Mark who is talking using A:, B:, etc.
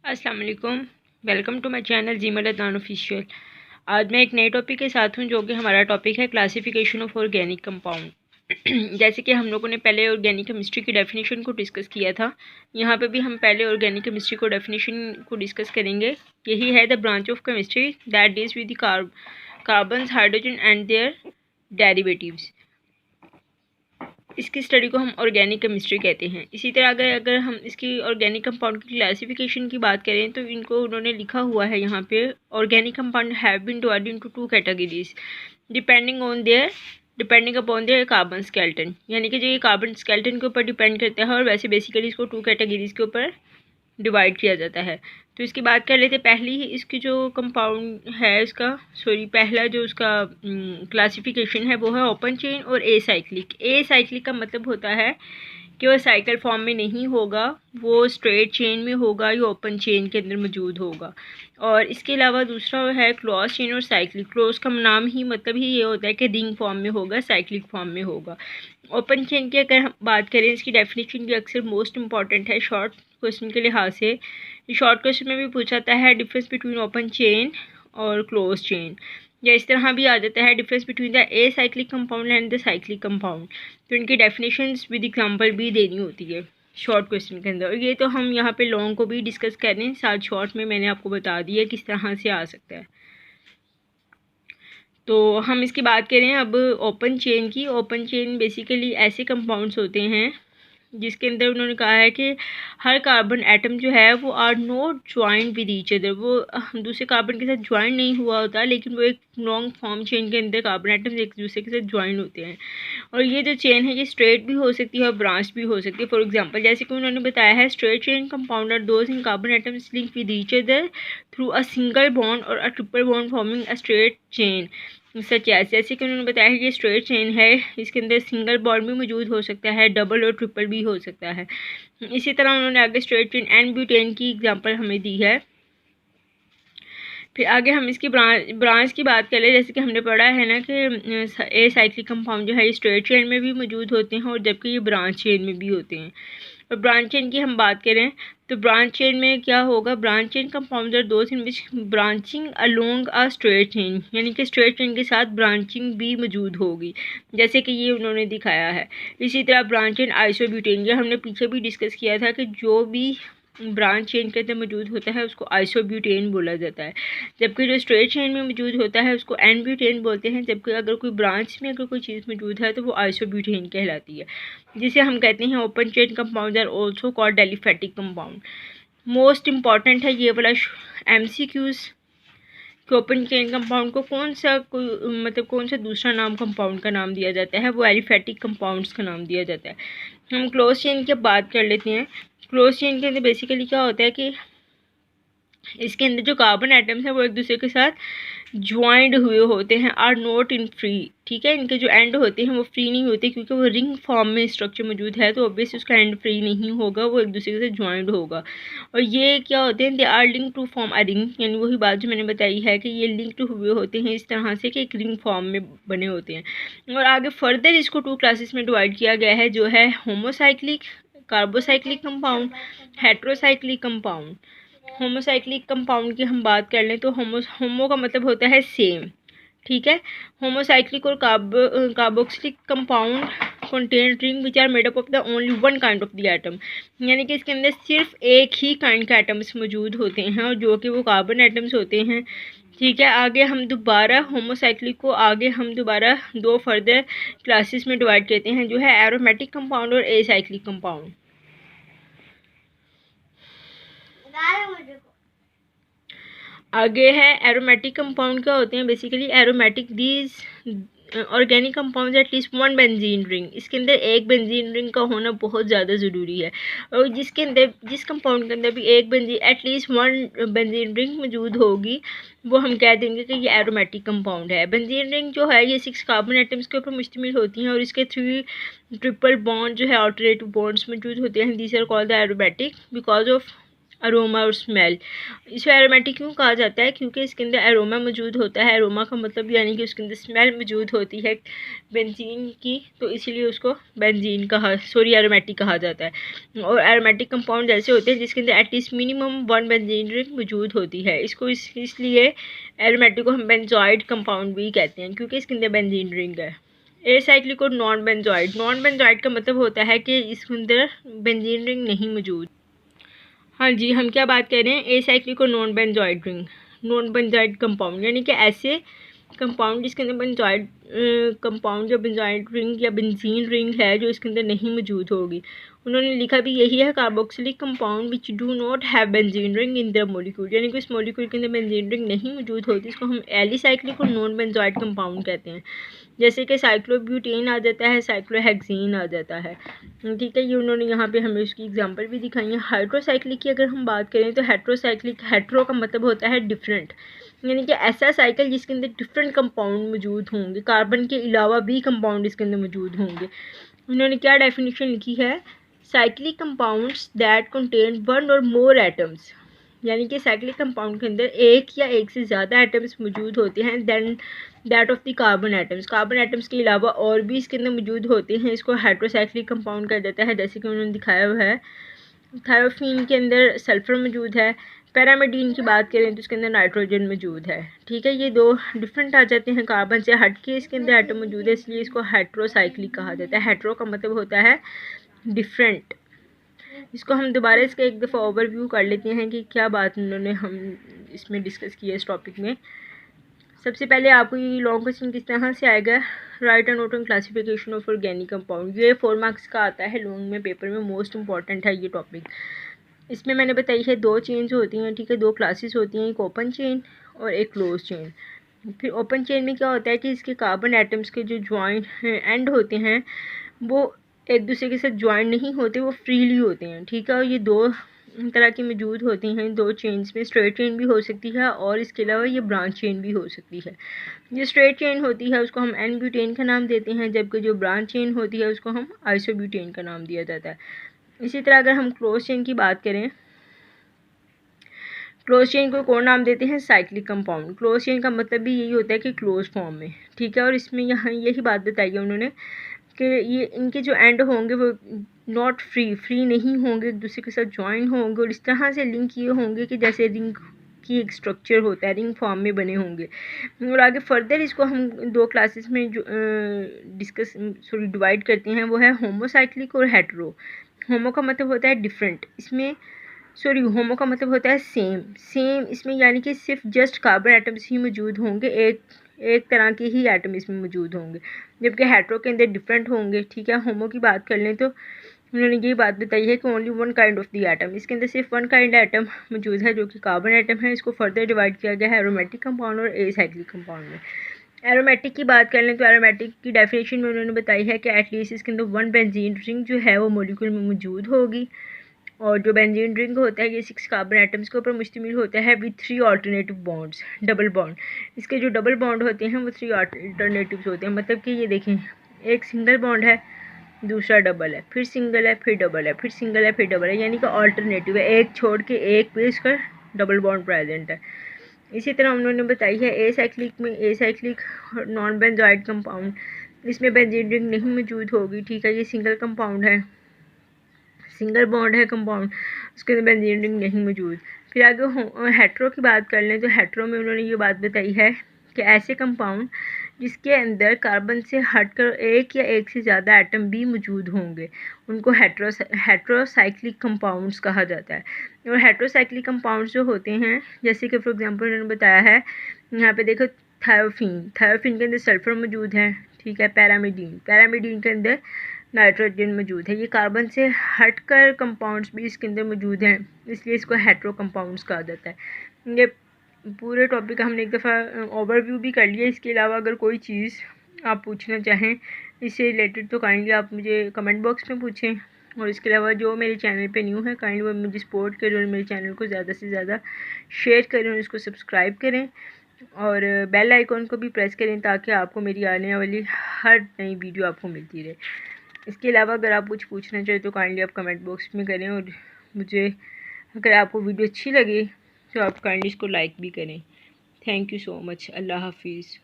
A: अस्सलाम वालेकुम। Welcome to my channel Jimal Adnan official. आज मैं एक नए टॉपिक के साथ हूं जो कि हमारा टॉपिक है क्लासिफिकेशन ऑफ ऑर्गेनिक कंपाउंड। जैसे कि हम लोगों ने पहले ऑर्गेनिक केमिस्ट्री की डेफिनेशन को डिस्कस किया था, यहाँ पे भी हम पहले ऑर्गेनिक केमिस्ट्री को डेफिनेशन को डिस्कस करेंगे। यही है the branch of chemistry that deals with the carbons, hydrogen and their derivatives. इसकी स्टडी को हम ऑर्गेनिक केमिस्ट्री कहते हैं। इसी तरह अगर हम इसकी ऑर्गेनिक कंपाउंड की क्लासिफिकेशन की बात करें तो इनको उन्होंने लिखा हुआ है यहाँ पे, organic compound have been divided into 2 categories depending upon their carbon skeleton. यानी कि जो ये कार्बन स्केलेटन के ऊपर डिपेंड करता है, और वैसे बेसिकली इसको 2 कैटेगरीज के ऊपर डिवाइड किया जाता है। तो इसकी बात कर लेते। पहली ही इसकी जो कंपाउंड है पहला जो उसका क्लासिफिकेशन है वो है ओपन चेन और ए साइक्लिक। ए साइक्लिक का मतलब होता है कि वो साइकिल फॉर्म में नहीं होगा, वो स्ट्रेट चेन में होगा या ओपन चेन के अंदर मौजूद होगा। और इसके अलावा दूसरा है क्लोज चेन और साइक्लिक। क्लोज का नाम ही मतलब ही ये होता है कि रिंग फॉर्म में होगा, साइक्लिक फॉर्म में होगा। ओपन चेन की अगर हम बात करें, इसकी डेफिनेशन भी अक्सर मोस्ट इंपॉर्टेंट है शॉर्ट क्वेश्चन के लिहाज से। शॉर्ट क्वेश्चन में भी पूछा जाता है डिफरेंस बिटवीन ओपन चेन और क्लोज चेन, या इस तरह भी आ जाता है difference between the a cyclic compound and the cyclic compound. तो इनकी डेफिनेशंस विद एग्जांपल भी देनी होती है शॉर्ट क्वेश्चन के अंदर। और ये तो हम यहाँ पे लॉन्ग को भी डिस्कस करें, साथ शॉर्ट में मैंने आपको बता दिया किस तरह से आ सकता है। तो हम इसकी बात करें अब ओपन चेन की। ओपन चेन बेसिकली ऐसे कंपाउंड्स होते हैं जिसके अंदर उन्होंने कहा है कि हर कार्बन एटम जो है वो are not joint with each other, वो दूसरे कार्बन के साथ ज्वाइन नहीं हुआ होता, लेकिन वो एक लॉन्ग फॉर्म चेन के अंदर कार्बन एटम्स एक दूसरे के साथ ज्वाइन होते हैं। और ये जो चेन है ये स्ट्रेट भी हो सकती है और ब्रांच भी हो सकती है। फॉर एग्जांपल जैसे कि उन्होंने बताया है, straight chain compound are those in carbon atoms link with each other through a single bond और a triple bond forming a straight chain such. जैसे कि उन्होंने बताया है कि स्ट्रेट चेन है, इसके अंदर सिंगल बॉन्ड भी मौजूद हो सकता है, डबल और ट्रिपल भी हो सकता है। इसी तरह उन्होंने आगे स्ट्रेट चेन एंड ब्यूटेन की एग्जांपल हमें दी है। फिर आगे हम इसकी ब्रांच की बात करें। जैसे कि हमने पढ़ा है ना कि ए साइक्लिक कंपाउंड जो है ये स्ट्रेट चेन में भी मौजूद होते हैं और जबकि ये ब्रांच चेन में भी होते हैं। और ब्रांच चेन की हम बात करें तो ब्रांच चेन में क्या होगा, branch chain compound are those in which branching along a straight chain, यानी कि स्ट्रेट चेन के साथ ब्रांचिंग भी मौजूद होगी, जैसे कि ये उन्होंने दिखाया है। इसी तरह ब्रांच चेन आइसोब्यूटेन, ये हमने पीछे भी डिस्कस किया था कि जो भी ब्रांच चेन के अंदर मौजूद होता है उसको आइसोब्यूटेन बोला जाता है, जबकि जो स्ट्रेट चेन में मौजूद होता है उसको एन ब्यूटेन बोलते हैं। जबकि अगर कोई ब्रांच में अगर कोई चीज़ मौजूद है तो वो आइसोब्यूटेन कहलाती है, जिसे हम कहते हैं open chain compound are also called aliphatic compound. Most important है ये वाला MCQs कि ओपन चेन कंपाउंड को कौन सा दूसरा नाम कंपाउंड का नाम दिया जाता है, वो एलिफेटिक कंपाउंड्स का नाम दिया जाता है। हम क्लोज चेन की बात कर लेते हैं। क्लोज चेन के अंदर बेसिकली क्या होता है कि इसके अंदर जो कार्बन एटम्स हैं वो एक दूसरे के साथ ज्वाइंड हुए होते हैं, आर नॉट इन फ्री। ठीक है, इनके जो एंड होते हैं वो फ्री नहीं होते, क्योंकि वो रिंग फॉर्म में स्ट्रक्चर मौजूद है तो ऑब्वियसली उसका एंड फ्री नहीं होगा, वो एक दूसरे के साथ ज्वाइंड होगा। और ये क्या होते हैं, they are link to form a ring, यानी वही बात जो मैंने बताई है कि ये लिंक्ड हुए होते हैं इस तरह से कि एक रिंग फॉर्म में बने होते हैं। और आगे फर्दर इसको 2 क्लासेस में डिवाइड किया गया है, जो है homocyclic, carbocyclic compound, heterocyclic compound. Homocyclic compound की हम बात कर लें तो होमो का मतलब होता है सेम। ठीक है, होमोसाइक्लिक और carboxylic compound contain ring which are made up of the only one kind of the atom, यानी कि इसके अंदर सिर्फ एक ही काइंड के एटम्स मौजूद होते हैं और जो कि वो कार्बन एटम्स होते हैं। ठीक है, आगे हम दोबारा होमोसाइक्लिक को हम दोबारा 2 फर्दर क्लासेस में डिवाइड करते हैं, जो है एरोमेटिक कंपाउंड और एसाइक्लिक कंपाउंड। आगे है एरोमेटिक कंपाउंड क्या होते हैं। Basically aromatic these organic compound at least 1 benzene ring, इसके अंदर एक बेंजीन रिंग का होना बहुत ज़्यादा ज़रूरी है। और जिस कंपाउंड के अंदर भी एटलीस्ट 1 बेंजीन रिंग मौजूद होगी वो हम कह देंगे कि ये एरोमेटिक कंपाउंड है। बेंजीन रिंग जो है ये 6 कार्बन एटम्स के ऊपर मुश्तमिल होती हैं और इसके 3 ट्रिपल बॉन्ड जो है अल्टरनेटिव बॉन्ड्स मौजूद होते हैं। These are called the aromatic because of aroma और स्मेल। इसे एरोमेटिक क्यों कहा जाता है? क्योंकि इसके अंदर एरोमा मौजूद होता है। एरोमा का मतलब यानी कि उसके अंदर स्मेल मौजूद होती है बेंजीन की, तो इसीलिए उसको एरोमेटिक कहा जाता है। और एरोमेटिक कंपाउंड ऐसे होते हैं जिसके अंदर एटलीस्ट मिनिमम 1 बेंजीन रिंग मौजूद होती है। इसको इसलिए एरोमेटिक को हम बेंजॉइड कंपाउंड भी कहते हैं, क्योंकि इसके अंदर बेंजीन रिंग है। एसाइक्लिक और नॉन बेंजॉइड का मतलब होता है कि इसके अंदर बेंजीन रिंग नहीं मौजूद। हाँ जी, हम क्या बात कर रहे हैं? एसाइक्लिक और नॉन बेंजॉइड कंपाउंड, यानी कि ऐसे कंपाउंड जिसके अंदर बेंजॉइड कंपाउंड या बेंजॉइड रिंग या बेंजीन रिंग है जो इसके अंदर नहीं मौजूद होगी। उन्होंने लिखा भी यही है, carboxylic compound which do not have benzene ring in the molecule, यानी कि उस मॉलिक्यूल के अंदर बेंजीन रिंग नहीं मौजूद होती, इसको हम एलिसाइक्लिक और नॉन बेंजॉइड कंपाउंड कहते हैं। जैसे कि साइक्लोब्यूटेन आ जाता है, साइक्लोहेक्सीन आ जाता है। ठीक है, ये उन्होंने यहाँ पे हमें उसकी एग्जांपल भी दिखाई है। हाइड्रोसाइक्लिक की अगर हम बात करें तो हेट्रो का मतलब होता है डिफरेंट, यानी कि ऐसा साइकिल जिसके अंदर डिफरेंट कंपाउंड मौजूद होंगे, कार्बन के अलावा भी कंपाउंड इसके अंदर मौजूद होंगे। उन्होंने क्या डेफिनेशन लिखी है? साइक्लिक कंपाउंड्स दैट कंटेन 1 और मोर एटम्स, यानी कि साइक्लिक कंपाउंड के अंदर एक या एक से ज़्यादा एटम्स मौजूद होते हैं then that of the carbon atoms के अलावा और भी इसके अंदर मौजूद होते हैं। इसको हाइड्रोसाइक्लिक कंपाउंड कहा जाता है, जैसे कि उन्होंने दिखाया हुआ है। थायोफीन के अंदर सल्फर मौजूद है। पैरामिडीन की बात करें तो इसके अंदर नाइट्रोजन मौजूद है। ठीक है, ये दो डिफरेंट आ जाते हैं, कार्बन से हट के इसके अंदर एटम मौजूद है, इसलिए इसको हेट्रोसाइक्लिक कहा जाता है। हेट्रो का मतलब होता है डिफरेंट। इसको हम दोबारा इसका एक दफ़ा ओवरव्यू कर लेते हैं कि क्या बात उन्होंने हम इसमें डिस्कस किया इस टॉपिक में। सबसे पहले आपको ये लॉन्ग क्वेश्चन किस तरह से आएगा? Right a note on classification of organic compound. ये 4 मार्क्स का आता है लॉन्ग में, पेपर में मोस्ट इंपॉर्टेंट है ये टॉपिक। इसमें मैंने बताई है 2 चेन्स होती हैं, ठीक है, 2 क्लासेस होती हैं, एक ओपन चेन और एक क्लोज चेन। फिर ओपन चेन में क्या होता है कि इसके कार्बन एटम्स के जो ज्वाइन एंड होते हैं वो एक दूसरे के साथ ज्वाइन नहीं होते, वो फ्रीली होते हैं। ठीक है, और ये 2 तरह की मौजूद होती हैं 2 चेन्स में। स्ट्रेट चेन भी हो सकती है और इसके अलावा ये ब्रांच चेन भी हो सकती है। जो स्ट्रेट चेन होती है उसको हम एन ब्यूटेन का नाम देते हैं, जबकि जो ब्रांच चेन होती है उसको हम आइसोब्यूटेन का नाम दिया जाता है। इसी तरह अगर हम क्लोज चेन की बात करें, क्लोज चेन को कौन नाम देते हैं? Cyclic compound. क्लोज चेन का मतलब भी यही होता है कि क्लोज फॉर्म में। ठीक है, और इसमें यहाँ यही बात बताई है उन्होंने कि ये इनके जो एंड होंगे वो नॉट फ्री नहीं होंगे, एक दूसरे के साथ ज्वाइन होंगे और इस तरह से लिंक ये होंगे कि जैसे रिंग की एक स्ट्रक्चर होता है, रिंग फॉर्म में बने होंगे। और आगे फर्दर इसको हम 2 क्लासेस में जो डिवाइड करते हैं वो है होमोसाइक्लिक और हेट्रो। होमो का मतलब होता है डिफरेंट, इसमें होमो का मतलब होता है सेम इसमें, यानी कि सिर्फ जस्ट कार्बन एटम्स ही मौजूद होंगे, एक तरह के ही एटम इसमें मौजूद होंगे, जबकि हेट्रो के अंदर डिफरेंट होंगे। ठीक है, होमो की बात कर लें तो उन्होंने ये बात बताई है कि only 1 kind of the atom, इसके अंदर सिर्फ 1 काइंड एटम मौजूद है जो कि कार्बन एटम है। इसको फर्दर डिवाइड किया गया है एरोमेटिक कंपाउंड और एसाइक्लिक कंपाउंड में। एरोमेटिक की बात कर लें तो एरोमेटिक की डेफिनेशन में उन्होंने बताई है कि एटलीस्ट इसके अंदर 1 बेंजीन रिंग जो है वो मॉलिक्यूल में मौजूद होगी, और जो बेंजीन रिंग होता है ये 6 कार्बन एटम्स के ऊपर मुश्तमिल होता है with 3 alternative bonds, double bond. इसके जो डबल बॉन्ड होते हैं वो 3 ऑल्टरनेटिव्स होते हैं, मतलब कि ये देखें, एक सिंगल बॉन्ड है, दूसरा डबल है, फिर सिंगल है, फिर डबल है, फिर सिंगल है, फिर डबल है, यानी कि ऑल्टरनेटिव है, एक छोड़ के एक पे इसका डबल बॉन्ड प्रेजेंट है। इसी तरह उन्होंने बताई है एसाइक्लिक नॉन बेंजॉइड कंपाउंड, इसमें बेंजीन रिंग नहीं मौजूद होगी। ठीक है, ये सिंगल कंपाउंड है, सिंगल बॉन्ड है कंपाउंड, उसके अंदर बेंजीन रिंग नहीं मौजूद। फिर आगे हेट्रो की बात कर लें तो हेट्रो में उन्होंने ये बात बताई है कि ऐसे कंपाउंड जिसके अंदर कार्बन से हटकर एक या एक से ज़्यादा एटम भी मौजूद होंगे उनको हेट्रोसाइक्लिक कंपाउंड्स कहा जाता है। और हेट्रोसाइक्लिक कंपाउंड्स जो होते हैं, जैसे कि फॉर एग्जांपल उन्होंने बताया है, यहाँ पे देखो थायोफीन के अंदर सल्फर मौजूद है। ठीक है, पैरामिडीन के अंदर नाइट्रोजन मौजूद है। ये कार्बन से हटकर कंपाउंड्स भी इसके अंदर मौजूद हैं, इसलिए इसको हेट्रो कंपाउंड्स कहा जाता है। ये पूरे टॉपिक का हमने एक दफ़ा ओवरव्यू भी कर लिया। इसके अलावा अगर कोई चीज़ आप पूछना चाहें इससे रिलेटेड तो काइंडली आप मुझे कमेंट बॉक्स में पूछें, और इसके अलावा जो मेरे चैनल पे न्यू है काइंडली वो मुझे सपोर्ट करें और मेरे चैनल को ज़्यादा से ज़्यादा शेयर करें और इसको सब्सक्राइब करें और बेल आइकॉन को भी प्रेस करें ताकि आपको मेरी आने वाली हर नई वीडियो आपको मिलती रहे। इसके अलावा अगर आप कुछ पूछना चाहें तो काइंडली आप कमेंट बॉक्स में करें और मुझे अगर आपको वीडियो अच्छी लगे तो आप काइंडली इसको लाइक भी करें। Thank you so much. अल्लाह हाफिज़।